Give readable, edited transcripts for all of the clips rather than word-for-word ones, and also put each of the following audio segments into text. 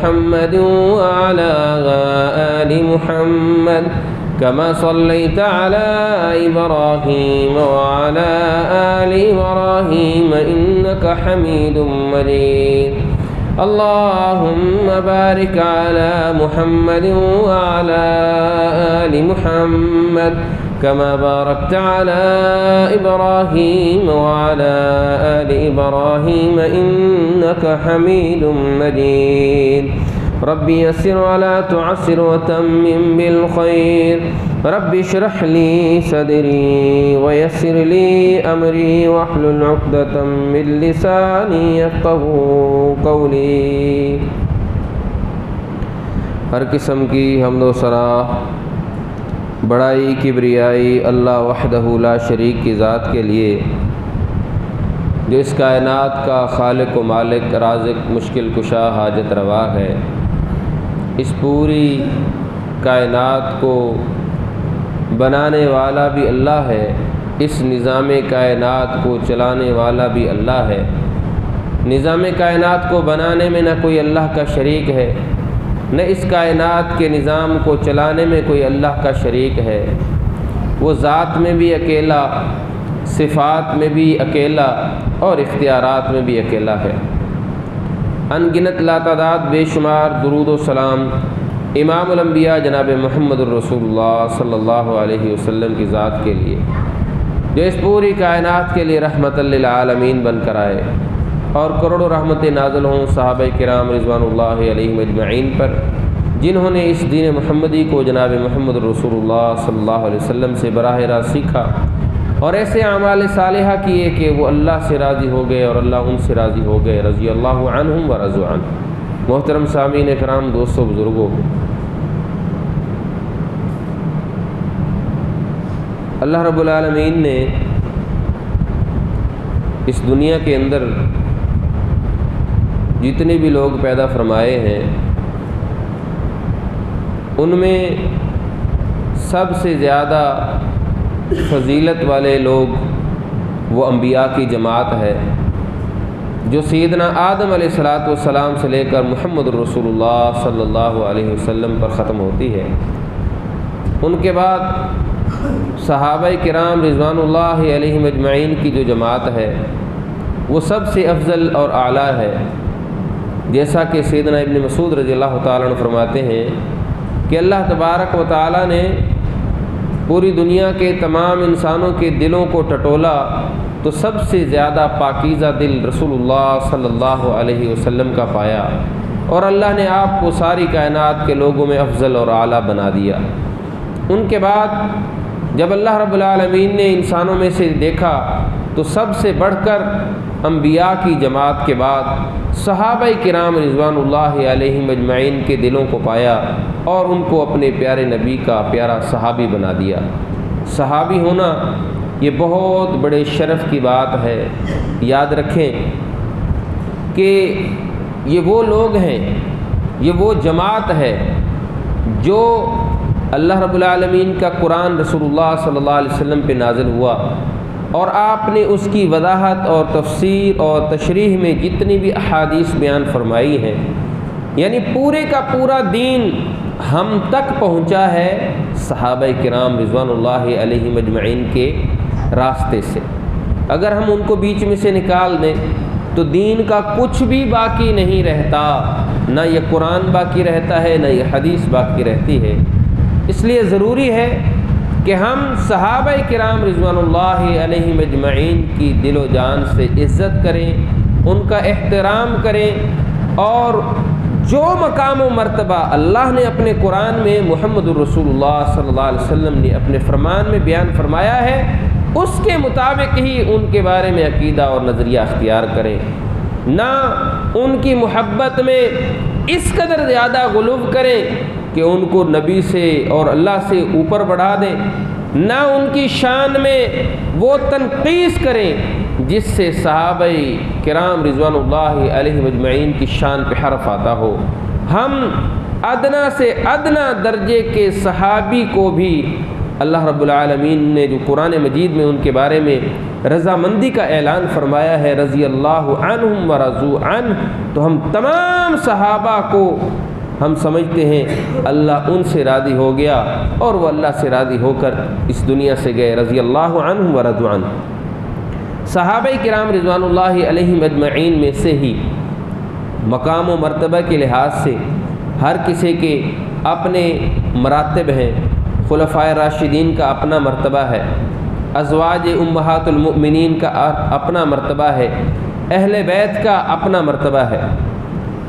محمد وعلى آل محمد كما صليت على إبراهيم وعلى آل إبراهيم إنك حميد مجيد اللهم بارك على محمد وعلى آل محمد كما باركت على إبراهيم وعلى آل إبراهيم إنك حميد مجيد رب يسر ولا تعسر وتمم بالخير رب اشرح لي صدري ويسر لي أمري واحلل عقدة من لساني يفقهوا قولي۔ ہر قسم کی حمد و ثنا، بڑائی کبریائی اللہ وحدہ لا شریک کی ذات کے لیے، جو اس کائنات کا خالق و مالک، رازق، مشکل کشا، حاجت روا ہے۔ اس پوری کائنات کو بنانے والا بھی اللہ ہے، اس نظام کائنات کو چلانے والا بھی اللہ ہے۔ نظام کائنات کو بنانے میں نہ کوئی اللہ کا شریک ہے، نہ اس کائنات کے نظام کو چلانے میں کوئی اللہ کا شریک ہے۔ وہ ذات میں بھی اکیلا، صفات میں بھی اکیلا، اور اختیارات میں بھی اکیلا ہے۔ ان گنت لاتعداد بے شمار درود و سلام امام الانبیاء جناب محمد الرسول اللہ صلی اللہ علیہ وسلم کی ذات کے لیے، جو اس پوری کائنات کے لیے رحمت للعالمین بن کر آئے، اور کروڑوں رحمتیں نازل ہوں صحابہ کرام رضوان اللہ علیہم اجمعین پر، جنہوں نے اس دین محمدی کو جناب محمد رسول اللہ صلی اللہ علیہ وسلم سے براہ راست سیکھا، اور ایسے اعمال صالحہ کیے کہ وہ اللہ سے راضی ہو گئے اور اللہ ان سے راضی ہو گئے، رضی اللہ عنہم ورضوا عنہ۔ محترم سامعین کرام، دوستو، بزرگوں، اللہ رب العالمین نے اس دنیا کے اندر جتنے بھی لوگ پیدا فرمائے ہیں، ان میں سب سے زیادہ فضیلت والے لوگ وہ انبیاء کی جماعت ہے، جو سیدنا آدم علیہ السلام سے لے کر محمد الرسول اللہ صلی اللہ علیہ وسلم پر ختم ہوتی ہے۔ ان کے بعد صحابہ کرام رضوان اللہ علیہم اجمعین کی جو جماعت ہے، وہ سب سے افضل اور اعلیٰ ہے۔ جیسا کہ سیدنا ابن مسعود رضی اللہ تعالیٰ عنہ فرماتے ہیں کہ اللہ تبارک و تعالیٰ نے پوری دنیا کے تمام انسانوں کے دلوں کو ٹٹولا تو سب سے زیادہ پاکیزہ دل رسول اللہ صلی اللہ علیہ وسلم کا پایا، اور اللہ نے آپ کو ساری کائنات کے لوگوں میں افضل اور اعلیٰ بنا دیا۔ ان کے بعد جب اللہ رب العالمین نے انسانوں میں سے دیکھا تو سب سے بڑھ کر انبیاء کی جماعت کے بعد صحابہ کرام رضوان اللہ علیہم اجمعین کے دلوں کو پایا، اور ان کو اپنے پیارے نبی کا پیارا صحابی بنا دیا۔ صحابی ہونا یہ بہت بڑے شرف کی بات ہے۔ یاد رکھیں کہ یہ وہ لوگ ہیں، یہ وہ جماعت ہے جو اللہ رب العالمین کا قرآن رسول اللہ صلی اللہ علیہ وسلم پہ نازل ہوا، اور آپ نے اس کی وضاحت اور تفسیر اور تشریح میں جتنی بھی احادیث بیان فرمائی ہیں، یعنی پورے کا پورا دین ہم تک پہنچا ہے صحابہ کرام رضوان اللہ علیہم اجمعین کے راستے سے۔ اگر ہم ان کو بیچ میں سے نکال دیں تو دین کا کچھ بھی باقی نہیں رہتا، نہ یہ قرآن باقی رہتا ہے، نہ یہ حدیث باقی رہتی ہے۔ اس لیے ضروری ہے کہ ہم صحابہ کرام رضوان اللہ علیہم اجمعین کی دل و جان سے عزت کریں، ان کا احترام کریں، اور جو مقام و مرتبہ اللہ نے اپنے قرآن میں محمد الرسول اللہ صلی اللہ علیہ وسلم نے اپنے فرمان میں بیان فرمایا ہے، اس کے مطابق ہی ان کے بارے میں عقیدہ اور نظریہ اختیار کریں، نہ ان کی محبت میں اس قدر زیادہ غلو کریں کہ ان کو نبی سے اور اللہ سے اوپر بڑھا دیں، نہ ان کی شان میں وہ تنقیص کریں جس سے صحابہ کرام رضوان اللہ علیہ اجمعین کی شان پہ حرف آتا ہو۔ ہم ادنا سے ادنا درجے کے صحابی کو بھی اللہ رب العالمین نے جو قرآن مجید میں ان کے بارے میں رضامندی کا اعلان فرمایا ہے، رضی اللہ عنہم ورضوا عنہ، تو ہم تمام صحابہ کو ہم سمجھتے ہیں اللہ ان سے راضی ہو گیا اور وہ اللہ سے راضی ہو کر اس دنیا سے گئے، رضی اللہ عنہم ورضوا عنہ۔ صحابہ کرام رضوان اللہ علیہم اجمعین میں سے ہی مقام و مرتبہ کے لحاظ سے ہر کسی کے اپنے مراتب ہیں۔ خلفائے راشدین کا اپنا مرتبہ ہے، ازواج امہات المؤمنین کا اپنا مرتبہ ہے، اہل بیت کا اپنا مرتبہ ہے۔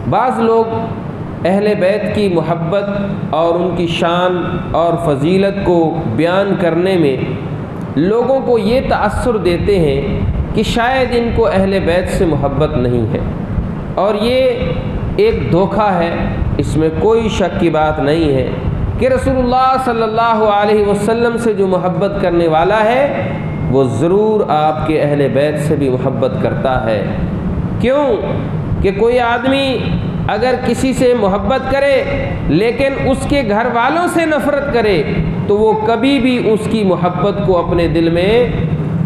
بعض لوگ اہل بیت کی محبت اور ان کی شان اور فضیلت کو بیان کرنے میں لوگوں کو یہ تأثر دیتے ہیں کہ شاید ان کو اہل بیت سے محبت نہیں ہے، اور یہ ایک دھوکہ ہے، اس میں کوئی شک کی بات نہیں ہے کہ رسول اللہ صلی اللہ علیہ وسلم سے جو محبت کرنے والا ہے وہ ضرور آپ کے اہل بیت سے بھی محبت کرتا ہے۔ کیوں کہ کوئی آدمی اگر کسی سے محبت کرے لیکن اس کے گھر والوں سے نفرت کرے تو وہ کبھی بھی اس کی محبت کو اپنے دل میں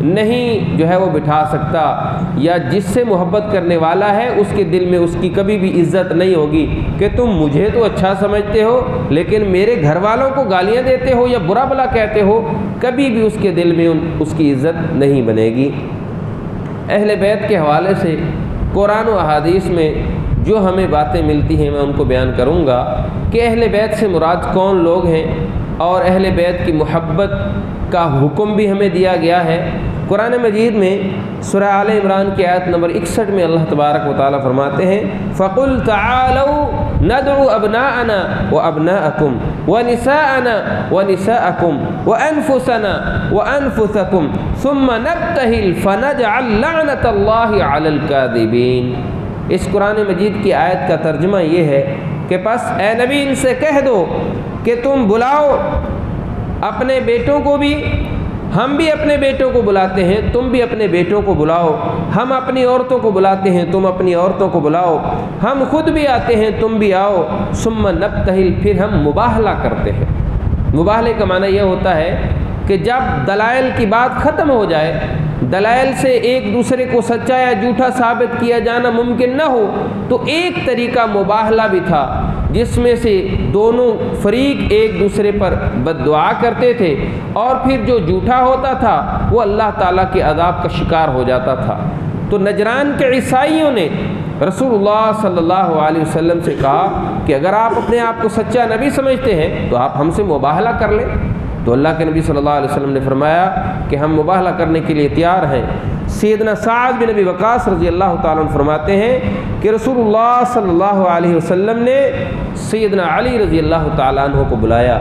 نہیں وہ بٹھا سکتا، یا جس سے محبت کرنے والا ہے اس کے دل میں اس کی کبھی بھی عزت نہیں ہوگی کہ تم مجھے تو اچھا سمجھتے ہو لیکن میرے گھر والوں کو گالیاں دیتے ہو یا برا بھلا کہتے ہو، کبھی بھی اس کے دل میں اس کی عزت نہیں بنے گی۔ اہل بیت کے حوالے سے قرآن و احادیث میں جو ہمیں باتیں ملتی ہیں میں ان کو بیان کروں گا کہ اہل بیت سے مراد کون لوگ ہیں، اور اہل بیت کی محبت کا حکم بھی ہمیں دیا گیا ہے۔ قرآن مجید میں سورہ آل عمران کی آیت نمبر 61 میں اللہ تبارک و تعالیٰ فرماتے ہیں فَقُلْ تَعَالَوْا نَدْعُ أَبْنَاءَنَا وَأَبْنَاءَكُمْ وَنِسَاءَنَا وَنِسَاءَكُمْ وَأَنفُسَنَا وَأَنفُسَكُمْ ثُمَّ نَبْتَهِلْ فَنَجْعَلْ لَعْنَةَ اللَّهِ عَلَى الْكَاذِبِينَ۔ اس قرآن مجید کی آیت کا ترجمہ یہ ہے کہ پس اے نبی ان سے کہہ دو کہ تم بلاؤ اپنے بیٹوں کو بھی، ہم بھی اپنے بیٹوں کو بلاتے ہیں، تم بھی اپنے بیٹوں کو بلاؤ، ہم اپنی عورتوں کو بلاتے ہیں، تم اپنی عورتوں کو بلاؤ، ہم خود بھی آتے ہیں، تم بھی آؤ، ثم نبتہل، پھر ہم مباہلہ کرتے ہیں۔ مباہلے کا معنی یہ ہوتا ہے کہ جب دلائل کی بات ختم ہو جائے، دلائل سے ایک دوسرے کو سچا یا جھوٹا ثابت کیا جانا ممکن نہ ہو، تو ایک طریقہ مباہلہ بھی تھا جس میں سے دونوں فریق ایک دوسرے پر بد دعا کرتے تھے، اور پھر جو جھوٹا ہوتا تھا وہ اللہ تعالیٰ کے عذاب کا شکار ہو جاتا تھا۔ تو نجران کے عیسائیوں نے رسول اللہ صلی اللہ علیہ وسلم سے کہا کہ اگر آپ اپنے آپ کو سچا نبی سمجھتے ہیں تو آپ ہم سے مباہلہ کر لیں۔ تو اللہ کے نبی صلی اللہ علیہ وسلم نے فرمایا کہ ہم مباہلہ کرنے کے لیے تیار ہیں۔ سیدنا سعد بن ابی وقاص رضی اللہ تعالیٰ عنہ فرماتے ہیں کہ رسول اللہ صلی اللہ علیہ وسلم نے سیدنا علی رضی اللہ تعالیٰ عنہ کو بلایا،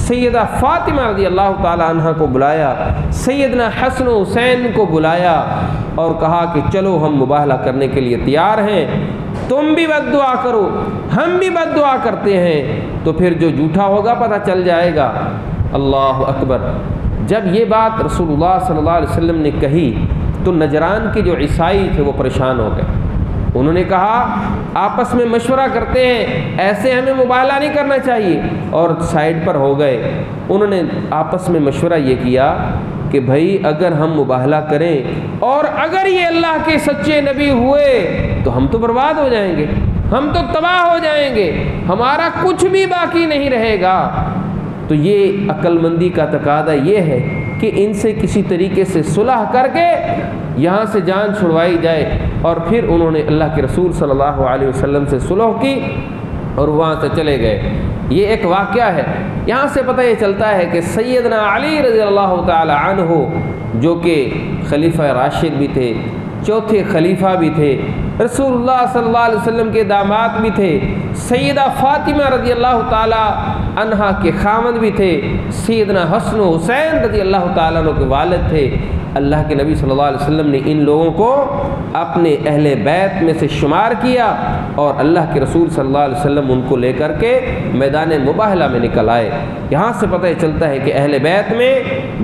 سیدہ فاطمہ رضی اللہ تعالیٰ عنہ کو بلایا، سیدنا حسن و حسین کو بلایا اور کہا کہ چلو ہم مباہلہ کرنے کے لیے تیار ہیں، تم بھی بد دعا کرو، ہم بھی بد دعا کرتے ہیں، تو پھر جو جھوٹا ہوگا پتہ چل جائے گا۔ اللہ اکبر۔ جب یہ بات رسول اللہ صلی اللہ علیہ وسلم نے کہی تو نجران کے جو عیسائی تھے وہ پریشان ہو گئے۔ انہوں نے کہا آپس میں مشورہ کرتے ہیں، ایسے ہمیں مباہلہ نہیں کرنا چاہیے، اور سائڈ پر ہو گئے۔ انہوں نے آپس میں مشورہ یہ کیا کہ بھائی اگر ہم مباہلہ کریں اور اگر یہ اللہ کے سچے نبی ہوئے تو ہم تو برباد ہو جائیں گے، ہم تو تباہ ہو جائیں گے، ہمارا کچھ بھی باقی نہیں رہے گا۔ تو یہ عقل مندی کا تقاضا یہ ہے کہ ان سے کسی طریقے سے صلح کر کے یہاں سے جان چھڑوائی جائے، اور پھر انہوں نے اللہ کے رسول صلی اللہ علیہ وسلم سے صلح کی اور وہاں سے چلے گئے۔ یہ ایک واقعہ ہے، یہاں سے پتہ یہ چلتا ہے کہ سیدنا علی رضی اللہ تعالی عنہ جو کہ خلیفہ راشد بھی تھے، چوتھے خلیفہ بھی تھے، رسول اللہ صلی اللہ علیہ وسلم کے داماد بھی تھے، سیدہ فاطمہ رضی اللہ تعالی عنہا کے خامد بھی تھے، سیدنا حسن و حسین رضی اللہ تعالیٰ عنہ کے والد تھے۔ اللہ کے نبی صلی اللہ علیہ وسلم نے ان لوگوں کو اپنے اہل بیت میں سے شمار کیا، اور اللہ کے رسول صلی اللہ علیہ وسلم ان کو لے کر کے میدان مباہلہ میں نکل آئے۔ یہاں سے پتہ چلتا ہے کہ اہل بیت میں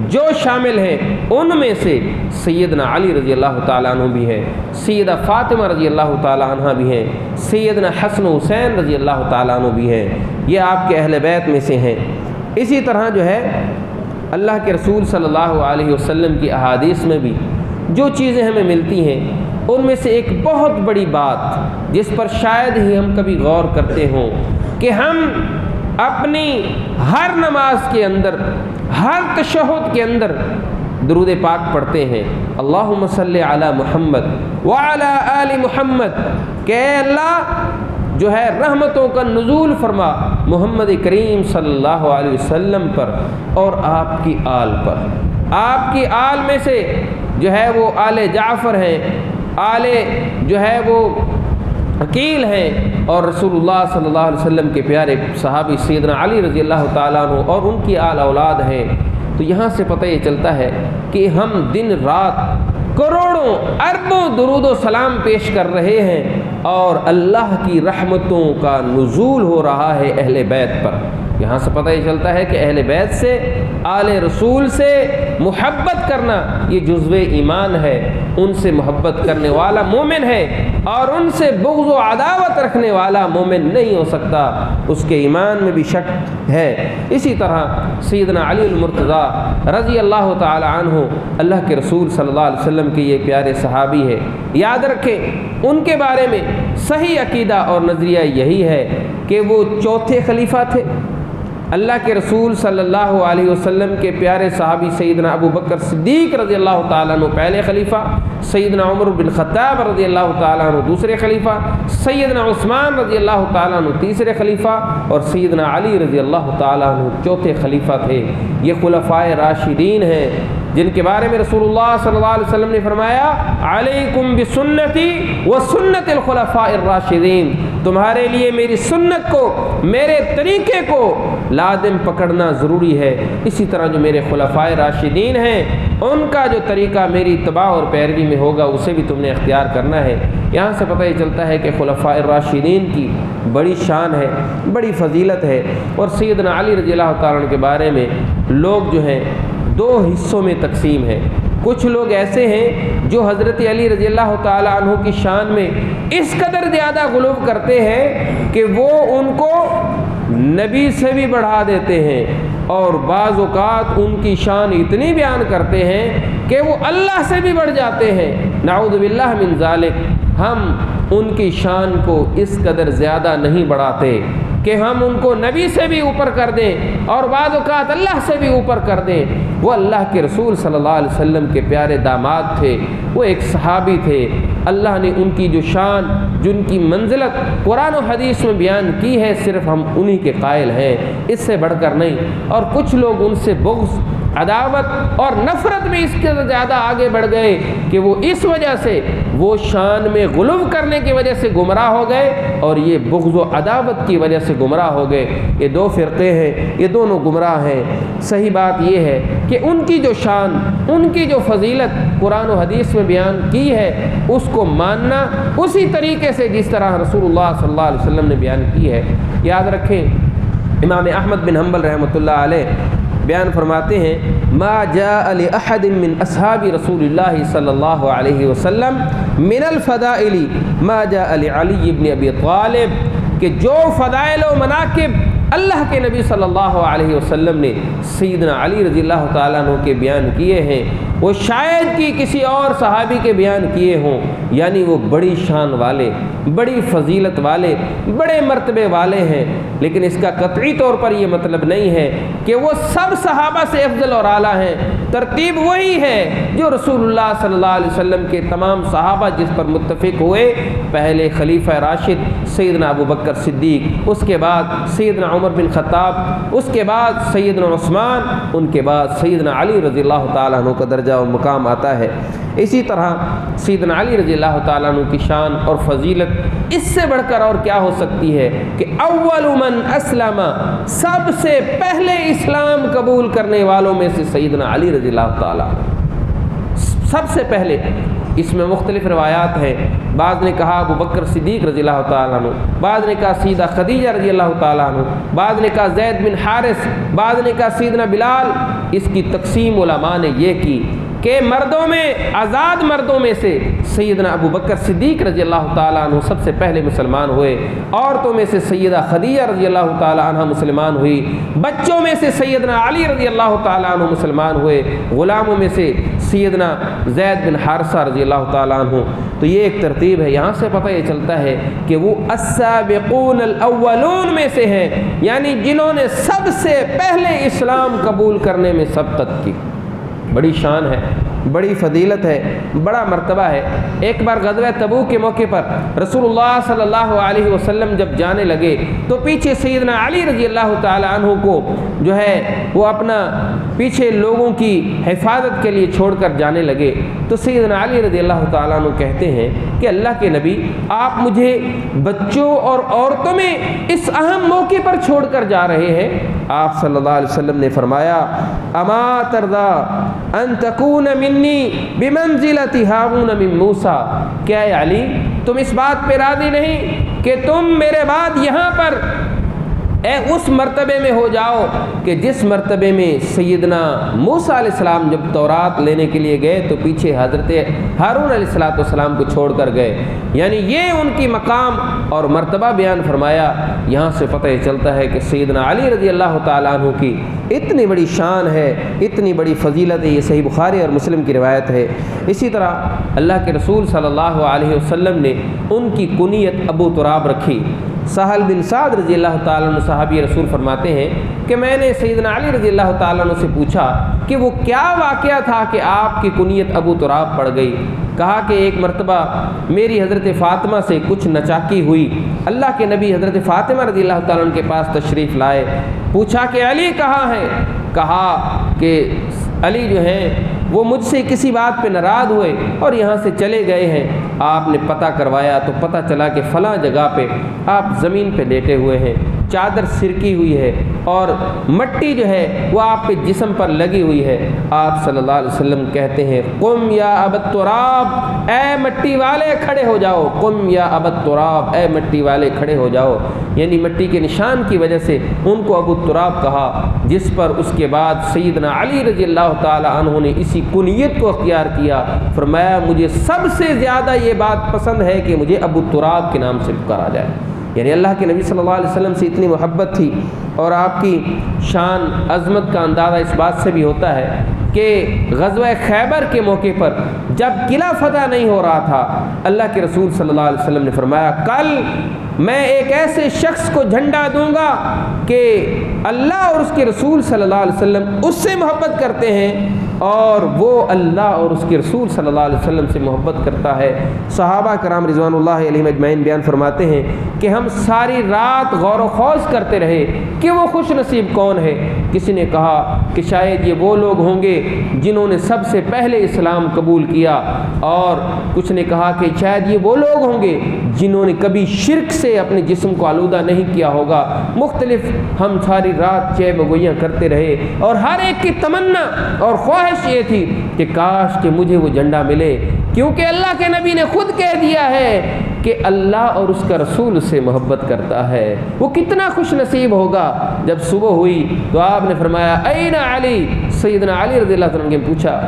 جو شامل ہیں ان میں سے سیدنا علی رضی اللہ تعالیٰ عنہ بھی ہیں، سیدہ فاطمہ رضی اللہ تعالیٰ عنہ بھی ہیں، سیدنا حسن و حسین رضی اللہ تعالیٰ عنہ بھی ہیں، یہ آپ کے اہل بیت میں سے ہیں۔ اسی طرح جو ہے اللہ کے رسول صلی اللہ علیہ وسلم کی احادیث میں بھی جو چیزیں ہمیں ملتی ہیں ان میں سے ایک بہت بڑی بات جس پر شاید ہی ہم کبھی غور کرتے ہوں کہ ہم اپنی ہر نماز کے اندر، ہر تشہد کے اندر درود پاک پڑھتے ہیں، اللہم صلی علی محمد وعلی آل محمد، کہ اے اللہ جو ہے رحمتوں کا نزول فرما محمد کریم صلی اللہ علیہ وسلم پر اور آپ کی آل پر۔ آپ کی آل میں سے جو ہے وہ آل جعفر ہیں، آل جو ہے وہ عقیل ہیں، اور رسول اللہ صلی اللہ علیہ وسلم کے پیارے صحابی سیدنا علی رضی اللہ تعالیٰ عنہ اور ان کی آل اولاد ہیں۔ تو یہاں سے پتہ یہ چلتا ہے کہ ہم دن رات کروڑوں اربوں درود و سلام پیش کر رہے ہیں اور اللہ کی رحمتوں کا نزول ہو رہا ہے اہل بیت پر۔ یہاں سے پتہ یہ چلتا ہے کہ اہل بیت سے، آل رسول سے محبت کرنا یہ جزو ایمان ہے۔ ان سے محبت کرنے والا مومن ہے اور ان سے بغض و عداوت رکھنے والا مومن نہیں ہو سکتا، اس کے ایمان میں بھی شک ہے۔ اسی طرح سیدنا علی المرتضیٰ رضی اللہ تعالی عنہ اللہ کے رسول صلی اللہ علیہ وسلم کے یہ پیارے صحابی ہے۔ یاد رکھیں ان کے بارے میں صحیح عقیدہ اور نظریہ یہی ہے کہ وہ چوتھے خلیفہ تھے۔ اللہ کے رسول صلی اللہ علیہ وسلم کے پیارے صحابی سیدنا ابو بکر صدیق رضی اللہ تعالیٰ عنہ پہلے خلیفہ، سیدنا عمر بن خطاب رضی اللہ تعالیٰ عنہ دوسرے خلیفہ، سیدنا عثمان رضی اللہ تعالیٰ عنہ تیسرے خلیفہ، اور سیدنا علی رضی اللہ تعالیٰ عنہ چوتھے خلیفہ تھے۔ یہ خلفائے راشدین ہیں جن کے بارے میں رسول اللہ صلی اللہ علیہ وسلم نے فرمایا علیکم بسنتی وسنت الخلفاء الراشدین، تمہارے لیے میری سنت کو، میرے طریقے کو لازم پکڑنا ضروری ہے۔ اسی طرح جو میرے خلفائے راشدین ہیں ان کا جو طریقہ میری اتباع اور پیروی میں ہوگا اسے بھی تم نے اختیار کرنا ہے۔ یہاں سے پتہ یہ چلتا ہے کہ خلفائے راشدین کی بڑی شان ہے، بڑی فضیلت ہے، اور سیدنا علی رضی اللہ تعالیٰ عنہ کے بارے میں لوگ جو ہیں دو حصوں میں تقسیم ہیں۔ کچھ لوگ ایسے ہیں جو حضرت علی رضی اللہ تعالیٰ عنہ کی شان میں اس قدر زیادہ غلو کرتے ہیں کہ وہ ان کو نبی سے بھی بڑھا دیتے ہیں، اور بعض اوقات ان کی شان اتنی بیان کرتے ہیں کہ وہ اللہ سے بھی بڑھ جاتے ہیں۔ نعوذ باللہ من ذالک۔ ہم ان کی شان کو اس قدر زیادہ نہیں بڑھاتے کہ ہم ان کو نبی سے بھی اوپر کر دیں اور بعض اوقات اللہ سے بھی اوپر کر دیں۔ وہ اللہ کے رسول صلی اللہ علیہ وسلم کے پیارے داماد تھے، وہ ایک صحابی تھے۔ اللہ نے ان کی جو شان، جن کی منزلت قرآن و حدیث میں بیان کی ہے، صرف ہم انہی کے قائل ہیں، اس سے بڑھ کر نہیں۔ اور کچھ لوگ ان سے بغض، عداوت اور نفرت میں اس کے زیادہ آگے بڑھ گئے کہ وہ اس وجہ سے وہ شان میں غلو کرنے کی وجہ سے گمراہ ہو گئے، اور یہ بغض و عداوت کی وجہ سے گمراہ ہو گئے۔ یہ دو فرقے ہیں، یہ دونوں گمراہ ہیں۔ صحیح بات یہ ہے کہ ان کی جو شان، ان کی جو فضیلت قرآن و حدیث میں بیان کی ہے اس کو ماننا اسی طریقے سے جس طرح رسول اللہ صلی اللہ علیہ وسلم نے بیان کی ہے۔ یاد رکھیں امام احمد بن حنبل رحمۃ اللہ علیہ بیان فرماتے ہیں ما جاء لأحد من اصحاب رسول اللہ صلی اللہ علیہ وسلم من الفضائل ما جاء لعلی بن ابی طالب، کہ جو فضائل و مناقب اللہ کے نبی صلی اللہ علیہ وسلم نے سیدنا علی رضی اللہ تعالیٰ عنہ کے بیان کیے ہیں وہ شاید کہ کسی اور صحابی کے بیان کیے ہوں، یعنی وہ بڑی شان والے، بڑی فضیلت والے، بڑے مرتبے والے ہیں۔ لیکن اس کا قطعی طور پر یہ مطلب نہیں ہے کہ وہ سب صحابہ سے افضل اور اعلیٰ ہیں۔ ترتیب وہی ہے جو رسول اللہ صلی اللہ علیہ وسلم کے تمام صحابہ جس پر متفق ہوئے، پہلے خلیفہ راشد سیدنا ابو بکر صدیق، اس کے بعد سیدنا عمر بن خطاب، اس کے بعد سیدنا عثمان، ان کے بعد سیدنا علی رضی اللہ تعالیٰ عنہ کا درجہ و مقام آتا ہے۔ اسی طرح سیدنا علی رضی اللہ تعالیٰ عنہ کی شان اور فضیلت اس سے بڑھ کر اور کیا ہو سکتی ہے کہ اول من اسلم، سب سے پہلے اسلام قبول کرنے والوں میں سے سیدنا علی رضی اللہ تعالیٰ عنہ سب سے پہلے۔ اس میں مختلف روایات ہیں، بعض نے کہا ابو بکر صدیق رضی اللہ تعالیٰ عنہ، بعض نے کہا سیدہ خدیجہ رضی اللہ تعالیٰ عنہ، بعض نے کہا زید بن حارث، بعض نے کہا سیدنا بلال۔ اس کی تقسیم علماء نے یہ کی کہ مردوں میں، آزاد مردوں میں سے سیدنا ابو بکر صدیق رضی اللہ تعالیٰ عنہ سب سے پہلے مسلمان ہوئے، عورتوں میں سے سیدہ خدیجہ رضی اللہ تعالیٰ عنہ مسلمان ہوئی، بچوں میں سے سیدنا علی رضی اللہ تعالیٰ عنہ مسلمان ہوئے، غلاموں میں سے سیدنا زید بن حارثہ رضی اللہ تعالیٰ عنہ۔ تو یہ ایک ترتیب ہے، یہاں سے پتہ یہ چلتا ہے کہ وہ السابقون الاولون میں سے ہیں، یعنی جنہوں نے سب سے پہلے اسلام قبول کرنے میں سبقت کی۔ بڑی شان ہے، بڑی فضیلت ہے، بڑا مرتبہ ہے۔ ایک بار غزوہ تبوک کے موقع پر رسول اللہ صلی اللہ علیہ وسلم جب جانے لگے تو پیچھے سیدنا علی رضی اللہ تعالی عنہ کو جو ہے وہ اپنا پیچھے لوگوں کی حفاظت کے لیے چھوڑ کر جانے لگے، تو سیدنا علی رضی اللہ تعالیٰ عنہ کہتے ہیں کہ اللہ کے نبی، آپ مجھے بچوں اور عورتوں میں اس اہم موقع پر چھوڑ کر جا رہے ہیں؟ آپ صلی اللہ علیہ وسلم نے فرمایا، اما ترضا ان تکون منی بمنزلۃ ہارون من موسیٰ، کیا اے علی تم اس بات پہ راضی نہیں کہ تم میرے بعد یہاں پر اس مرتبے میں ہو جاؤ کہ جس مرتبے میں سیدنا موسیٰ علیہ السلام جب تورات لینے کے لیے گئے تو پیچھے حضرت ہارون علیہ السلام کو چھوڑ کر گئے، یعنی یہ ان کی مقام اور مرتبہ بیان فرمایا۔ یہاں سے پتہ چلتا ہے کہ سیدنا علی رضی اللہ تعالیٰ عنہ کی اتنی بڑی شان ہے، اتنی بڑی فضیلت ہے، یہ صحیح بخاری اور مسلم کی روایت ہے۔ اسی طرح اللہ کے رسول صلی اللہ علیہ وسلم نے ان کی کنیت ابو تراب رکھی۔ سہل بن سعد رضی اللہ تعالیٰ عنہ صحابی رسول فرماتے ہیں کہ میں نے سیدنا علی رضی اللہ تعالیٰ عنہ سے پوچھا کہ وہ کیا واقعہ تھا کہ آپ کی کنیت ابو تراب پڑ گئی؟ کہا کہ ایک مرتبہ میری حضرت فاطمہ سے کچھ نچاکی ہوئی، اللہ کے نبی حضرت فاطمہ رضی اللہ تعالیٰ عنہ کے پاس تشریف لائے، پوچھا کہ علی کہاں ہے؟ کہا کہ علی جو ہیں وہ مجھ سے کسی بات پہ ناراض ہوئے اور یہاں سے چلے گئے ہیں۔ آپ نے پتہ کروایا تو پتہ چلا کہ فلاں جگہ پہ آپ زمین پہ لیٹے ہوئے ہیں، چادر سرکی ہوئی ہے اور مٹی جو ہے وہ آپ کے جسم پر لگی ہوئی ہے۔ آپ صلی اللہ علیہ وسلم کہتے ہیں، قم یا ابا التراب، اے مٹی والے کھڑے ہو جاؤ، قم یا ابا التراب، اے مٹی والے کھڑے ہو جاؤ، یعنی مٹی کے نشان کی وجہ سے ان کو ابو التراب کہا، جس پر اس کے بعد سیدنا علی رضی اللہ تعالی عنہ نے اسی کنیت کو اختیار کیا۔ فرمایا مجھے سب سے زیادہ یہ بات پسند ہے کہ مجھے ابو التراب کے نام سے پکارا جائے، یعنی اللہ کے نبی صلی اللہ علیہ وسلم سے اتنی محبت تھی۔ اور آپ کی شان عظمت کا اندازہ اس بات سے بھی ہوتا ہے کہ غزوہ خیبر کے موقع پر جب قلعہ فتح نہیں ہو رہا تھا، اللہ کے رسول صلی اللہ علیہ وسلم نے فرمایا، کل میں ایک ایسے شخص کو جھنڈا دوں گا کہ اللہ اور اس کے رسول صلی اللہ علیہ وسلم اس سے محبت کرتے ہیں اور وہ اللہ اور اس کے رسول صلی اللہ علیہ وسلم سے محبت کرتا ہے۔ صحابہ کرام رضوان اللہ علیہم اجمعین بیان فرماتے ہیں کہ ہم ساری رات غور و خوض کرتے رہے کہ وہ خوش نصیب کون ہے۔ کسی نے کہا کہ شاید یہ وہ لوگ ہوں گے جنہوں نے سب سے پہلے اسلام قبول کیا، اور کچھ نے کہا کہ شاید یہ وہ لوگ ہوں گے جنہوں نے کبھی شرک سے اپنے جسم کو آلودہ نہیں کیا ہوگا۔ مختلف ہم ساری رات چہ بگویاں کرتے رہے اور ہر ایک کی تمنا اور خواہش یہ تھی کہ کاش کہ مجھے وہ جھنڈا ملے، کیونکہ اللہ کے نبی نے خود کہہ دیا ہے کہ اللہ اور اس کا رسول اس سے محبت کرتا ہے۔ وہ کتنا خوش نصیب ہوگا۔ جب صبح ہوئی تو آپ نے فرمایا، این علی، سیدنا علی رضی اللہ عنہ نے پوچھا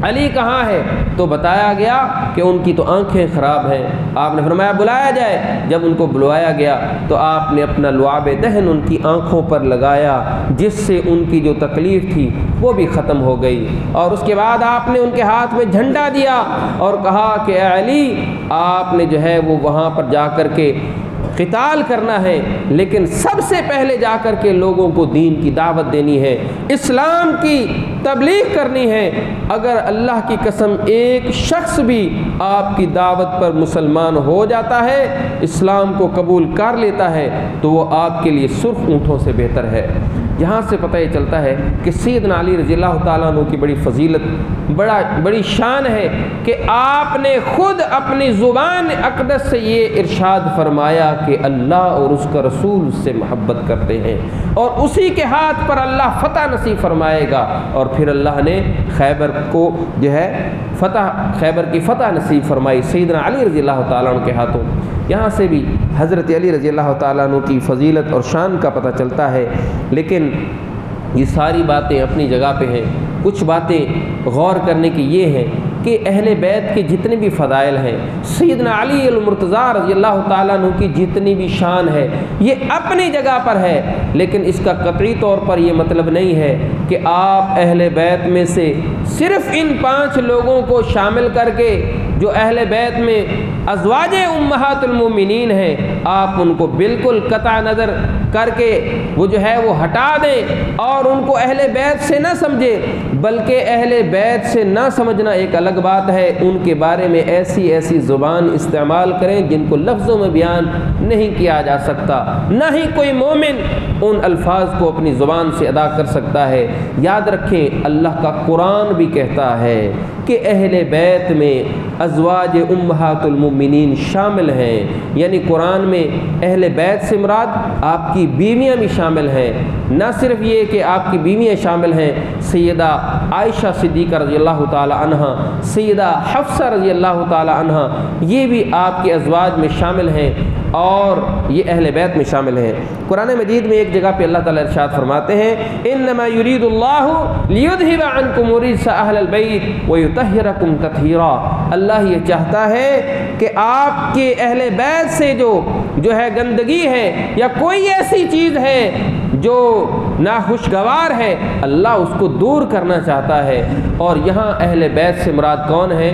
علی کہاں ہے؟ تو بتایا گیا کہ ان کی تو آنکھیں خراب ہیں۔ آپ نے فرمایا بلایا جائے۔ جب ان کو بلوایا گیا تو آپ نے اپنا لعاب دہن ان کی آنکھوں پر لگایا، جس سے ان کی جو تکلیف تھی وہ بھی ختم ہو گئی، اور اس کے بعد آپ نے ان کے ہاتھ میں جھنڈا دیا اور کہا کہ اے علی، آپ نے جو ہے وہ وہاں پر جا کر کے قتال کرنا ہے، لیکن سب سے پہلے جا کر کے لوگوں کو دین کی دعوت دینی ہے، اسلام کی تبلیغ کرنی ہے۔ اگر اللہ کی قسم ایک شخص بھی آپ کی دعوت پر مسلمان ہو جاتا ہے، اسلام کو قبول کر لیتا ہے، تو وہ آپ کے لیے سرخ اونٹوں سے بہتر ہے۔ یہاں سے پتہ یہ چلتا ہے کہ سیدنا علی رضی اللہ تعالیٰ عنہ کی بڑی فضیلت، بڑی شان ہے کہ آپ نے خود اپنی زبان اقدس سے یہ ارشاد فرمایا کہ اللہ اور اس کا رسول سے محبت کرتے ہیں، اور اسی کے ہاتھ پر اللہ فتح نصیب فرمائے گا۔ اور پھر اللہ نے خیبر کو جو ہے خیبر کی فتح نصیب فرمائی سیدنا علی رضی اللہ تعالیٰ عنہ کے ہاتھوں۔ یہاں سے بھی حضرت علی رضی اللہ تعالیٰ عنہ کی فضیلت اور شان کا پتہ چلتا ہے، لیکن یہ ساری باتیں اپنی جگہ پہ ہیں۔ کچھ باتیں غور کرنے کی یہ ہیں کہ اہل بیت کے جتنے بھی فضائل ہیں، سیدنا علی المرتضیٰ رضی اللہ تعالیٰ عنہ کی جتنی بھی شان ہے، یہ اپنی جگہ پر ہے، لیکن اس کا قطعی طور پر یہ مطلب نہیں ہے کہ آپ اہل بیت میں سے صرف ان 5 لوگوں کو شامل کر کے جو اہل بیت میں ازواج امہات المومنین ہیں، آپ ان کو بالکل قطع نظر کر کے وہ جو ہے وہ ہٹا دیں اور ان کو اہل بیت سے نہ سمجھیں، بلکہ اہل بیت سے نہ سمجھنا ایک الگ بات ہے، ان کے بارے میں ایسی زبان استعمال کریں جن کو لفظوں میں بیان نہیں کیا جا سکتا، نہ ہی کوئی مومن ان الفاظ کو اپنی زبان سے ادا کر سکتا ہے۔ یاد رکھیں، اللہ کا قرآن بھی کہتا ہے کہ اہل بیت میں ازواج امہات المومنین شامل ہیں، یعنی قرآن میں اہل بیت سے مراد آپ کی بیویاں بھی شامل ہیں۔ نہ صرف یہ کہ آپ کی بیویاں شامل ہیں، سیدہ عائشہ صدیقہ رضی اللہ تعالی عنہا، سیدہ حفصہ رضی اللہ تعالی عنہا، یہ بھی آپ کے ازواج میں شامل ہیں اور یہ اہل بیت میں شامل ہیں۔ قرآن مجید میں ایک جگہ پہ اللہ تعالیٰ ارشاد فرماتے ہیں، انما یرید اللہ لیذھب عنکم الرجس اہل البیت ویطہرکم تطہیرا۔ اللہ یہ چاہتا ہے کہ آپ کے اہل بیت سے جو ہے گندگی ہے یا کوئی ایسی چیز ہے جو ناخوشگوار ہے، اللہ اس کو دور کرنا چاہتا ہے۔ اور یہاں اہل بیت سے مراد کون ہے؟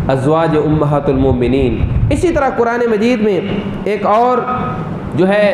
ازواج امہات المومنین۔ اسی طرح قرآن مجید میں ایک اور جو ہے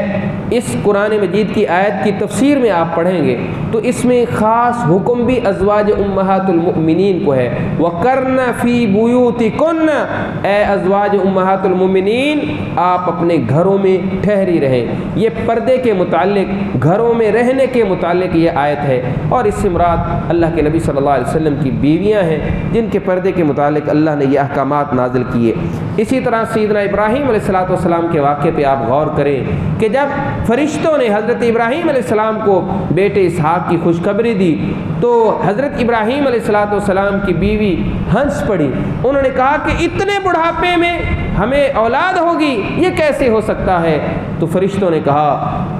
اس قرآن مجید کی آیت کی تفسیر میں آپ پڑھیں گے تو اس میں خاص حکم بھی ازواج امہات المؤمنین کو ہے، وَقَرْنَ فِي بُيُوتِكُنَّ، اے ازواج امہات المؤمنین آپ اپنے گھروں میں ٹھہری رہیں۔ یہ پردے کے متعلق، گھروں میں رہنے کے متعلق یہ آیت ہے، اور اس سے مراد اللہ کے نبی صلی اللہ علیہ وسلم کی بیویاں ہیں جن کے پردے کے متعلق اللہ نے یہ احکامات نازل کیے۔ اسی طرح سیدنا ابراہیم علیہ السلام کے واقعے پہ آپ غور کریں کہ جب فرشتوں نے حضرت ابراہیم علیہ السلام کو بیٹے اسحاق کی خوشخبری دی تو حضرت ابراہیم علیہ السلام کی بیوی ہنس پڑی، انہوں نے کہا کہ اتنے بڑھاپے میں ہمیں اولاد ہوگی، یہ کیسے ہو سکتا ہے؟ تو فرشتوں نے کہا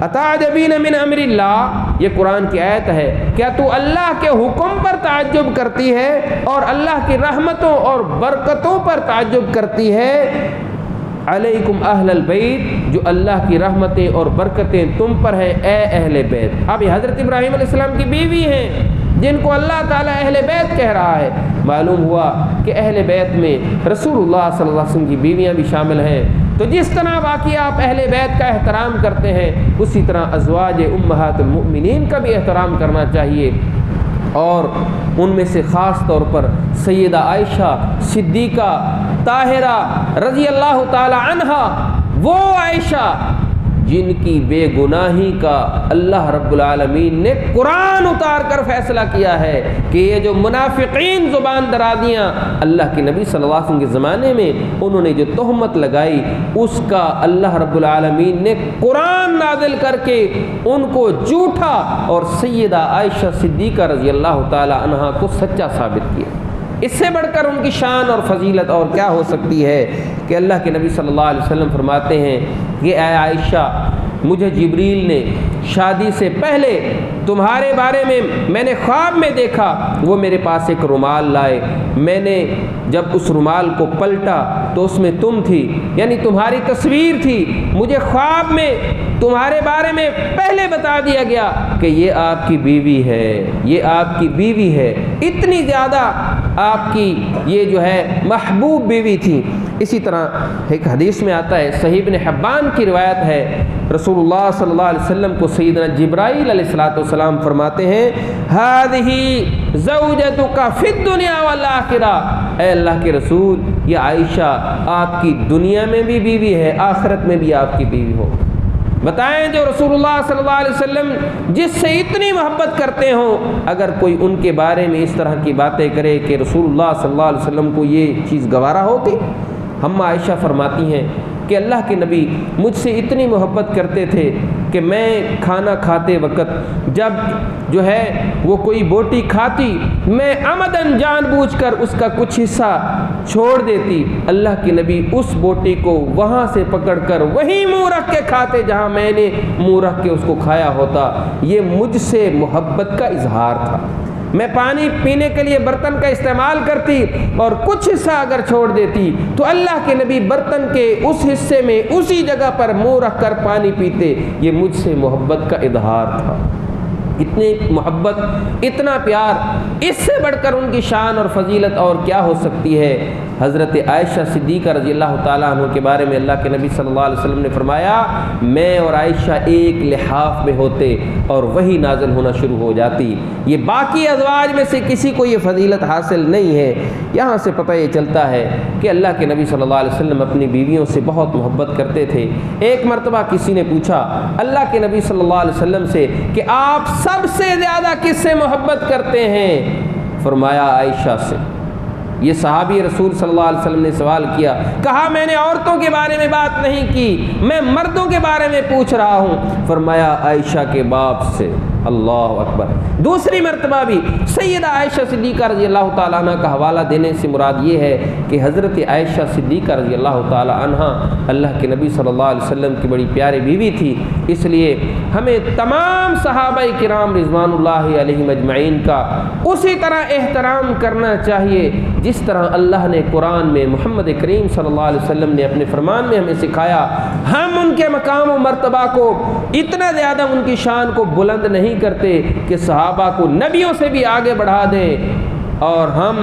اتعجبین من امر اللہ، یہ قرآن کی آیت ہے، کیا تو اللہ کے حکم پر تعجب کرتی ہے اور اللہ کی رحمتوں اور برکتوں پر تعجب کرتی ہے؟ علیکم اہل البیت، جو اللہ کی رحمتیں اور برکتیں تم پر ہیں اے اہل بیت۔ اب یہ حضرت ابراہیم علیہ السلام کی بیوی ہیں جن کو اللہ تعالیٰ اہل بیت کہہ رہا ہے۔ معلوم ہوا کہ اہل بیت میں رسول اللہ صلی اللہ علیہ وسلم کی بیویاں بھی شامل ہیں۔ تو جس طرح باقی آپ اہل بیت کا احترام کرتے ہیں، اسی طرح ازواج امہات المؤمنین کا بھی احترام کرنا چاہیے، اور ان میں سے خاص طور پر سیدہ عائشہ صدیقہ طاہرہ رضی اللہ تعالی عنہا، وہ عائشہ جن کی بے گناہی کا اللہ رب العالمین نے قرآن اتار کر فیصلہ کیا ہے کہ یہ جو منافقین زبان درازیاں اللہ کے نبی صلی اللہ علیہ وسلم کے زمانے میں انہوں نے جو تہمت لگائی، اس کا اللہ رب العالمین نے قرآن نازل کر کے ان کو جھوٹا اور سیدہ عائشہ صدیقہ رضی اللہ تعالی عنہا کو سچا ثابت کیا۔ اس سے بڑھ کر ان کی شان اور فضیلت اور کیا ہو سکتی ہے کہ اللہ کے نبی صلی اللہ علیہ وسلم فرماتے ہیں کہ اے عائشہ، مجھے جبریل نے شادی سے پہلے تمہارے بارے میں نے خواب میں دیکھا، وہ میرے پاس ایک رومال لائے، میں نے جب اس رومال کو پلٹا تو اس میں تم تھی، یعنی تمہاری تصویر تھی۔ مجھے خواب میں تمہارے بارے میں پہلے بتا دیا گیا کہ یہ آپ کی بیوی ہے، یہ آپ کی بیوی ہے۔ اتنی زیادہ آپ کی یہ جو ہے محبوب بیوی تھی۔ اسی طرح ایک حدیث میں آتا ہے، صحیح ابن حبان کی روایت ہے، رسول اللہ صلی اللہ علیہ وسلم کو سیدنا جبرائیل علیہ السلام فرماتے ہیں، هذه زوجتك فی الدنیا والآخرہ، اے اللہ کے رسول، یہ عائشہ آپ کی دنیا میں بھی بیوی ہے، آخرت میں بھی آپ کی بیوی ہو۔ بتائیں جو رسول اللہ صلی اللہ علیہ وسلم جس سے اتنی محبت کرتے ہوں، اگر کوئی ان کے بارے میں اس طرح کی باتیں کرے کہ رسول اللہ صلی اللہ علیہ وسلم کو یہ چیز گوارا ہوتی؟ ہم عائشہ فرماتی ہیں کہ اللہ کے نبی مجھ سے اتنی محبت کرتے تھے کہ میں کھانا کھاتے وقت جب جو ہے وہ کوئی بوٹی کھاتی، میں عمدن جان بوجھ کر اس کا کچھ حصہ چھوڑ دیتی، اللہ کے نبی اس بوٹی کو وہاں سے پکڑ کر وہیں منہ رکھ کے کھاتے جہاں میں نے منہ رکھ کے اس کو کھایا ہوتا۔ یہ مجھ سے محبت کا اظہار تھا۔ میں پانی پینے کے لیے برتن کا استعمال کرتی اور کچھ حصہ اگر چھوڑ دیتی تو اللہ کے نبی برتن کے اس حصے میں اسی جگہ پر منہ رکھ کر پانی پیتے۔ یہ مجھ سے محبت کا اظہار تھا۔ اتنی محبت، اتنا پیار، اس سے بڑھ کر ان کی شان اور فضیلت اور کیا ہو سکتی ہے۔ حضرت عائشہ صدیقہ رضی اللہ تعالیٰ عنہ کے بارے میں اللہ کے نبی صلی اللہ علیہ وسلم نے فرمایا، میں اور عائشہ ایک لحاف میں ہوتے اور وہی نازل ہونا شروع ہو جاتی۔ یہ باقی ازواج میں سے کسی کو یہ فضیلت حاصل نہیں ہے۔ یہاں سے پتہ یہ چلتا ہے کہ اللہ کے نبی صلی اللہ علیہ وسلم اپنی بیویوں سے بہت محبت کرتے تھے۔ ایک مرتبہ کسی نے پوچھا اللہ کے نبی صلی اللہ علیہ وسلم سے کہ آپ سب سے زیادہ کس سے محبت کرتے ہیں؟ فرمایا عائشہ سے۔ یہ صحابی رسول صلی اللہ علیہ وسلم نے سوال کیا، کہا میں نے عورتوں کے بارے میں بات نہیں کی، میں مردوں کے بارے میں پوچھ رہا ہوں۔ فرمایا عائشہ کے باپ سے۔ اللہ اکبر۔ دوسری مرتبہ بھی سیدہ عائشہ صدیقہ رضی اللہ تعالیٰ عنہ کا حوالہ دینے سے مراد یہ ہے کہ حضرت عائشہ صدیقہ رضی اللہ تعالیٰ عنہ اللہ کے نبی صلی اللہ علیہ وسلم کی بڑی پیاری بیوی تھی۔ اس لیے ہمیں تمام صحابہ کرام رضوان اللہ علیہم اجمعین کا اسی طرح احترام کرنا چاہیے جس طرح اللہ نے قرآن میں محمد کریم صلی اللہ علیہ وسلم نے اپنے فرمان میں ہمیں سکھایا۔ ہم ان کے مقام و مرتبہ کو اتنا زیادہ ان کی شان کو بلند نہیں کرتے کہ صحابہ کو نبیوں سے بھی آگے بڑھا دیں، اور ہم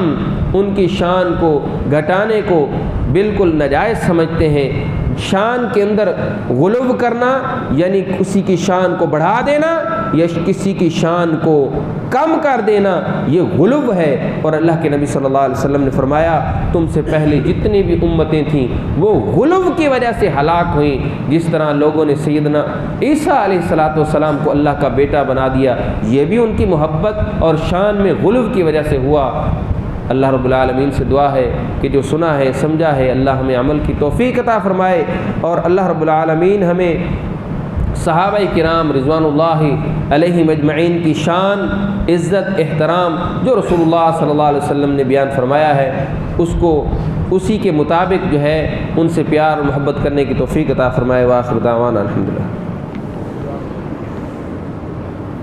ان کی شان کو گھٹانے کو بالکل ناجائز سمجھتے ہیں۔ شان کے اندر غلو کرنا یعنی کسی کی شان کو بڑھا دینا یا کسی کی شان کو کم کر دینا، یہ غلو ہے۔ اور اللہ کے نبی صلی اللہ علیہ وسلم نے فرمایا تم سے پہلے جتنی بھی امتیں تھیں وہ غلو کی وجہ سے ہلاک ہوئیں، جس طرح لوگوں نے سیدنا عیسیٰ علیہ السلام کو اللہ کا بیٹا بنا دیا، یہ بھی ان کی محبت اور شان میں غلو کی وجہ سے ہوا۔ اللہ رب العالمین سے دعا ہے کہ جو سنا ہے سمجھا ہے اللہ ہمیں عمل کی توفیق عطا فرمائے، اور اللہ رب العالمین ہمیں صحابہ کرام رضوان اللہ علیہم اجمعین کی شان، عزت، احترام جو رسول اللہ صلی اللہ علیہ وسلم نے بیان فرمایا ہے اس کو اسی کے مطابق جو ہے ان سے پیار اور محبت کرنے کی توفیق عطا فرمائے۔ وآخر دعوانا الحمدللہ۔